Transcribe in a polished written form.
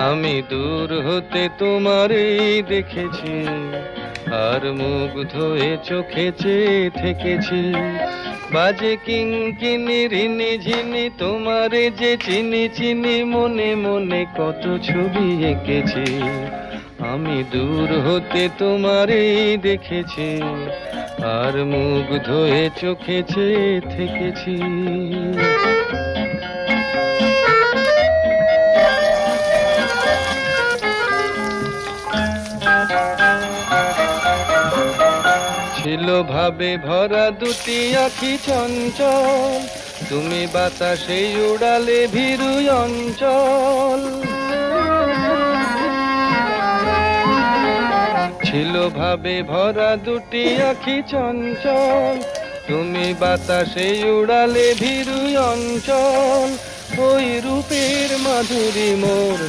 আমি দূর হতে তোমারই দেখেছি, আর মুগ্ধ হয়ে চোখে চেয়ে থেকেছি। বাজে কিঙ্কিনি রিনি ঝিনি তোমারে যে চিনি চিনি, মনে মনে কত ছবি এঁকেছি। আমি দূর হতে তোমারই দেখেছি, আর মুগ্ধ হয়ে চোখে চেয়ে থেকেছি। ছিল ভাবে ভরা দুটি আঁখি চঞ্চল, তুমি বাতাসে উড়ালে ভীরু অঞ্চল। ছিল ভাবে ভরা দুটি আঁখি চঞ্চল, তুমি বাতাসে উড়ালে ভীরু অঞ্চল। ওই রূপের মাধুরী মোর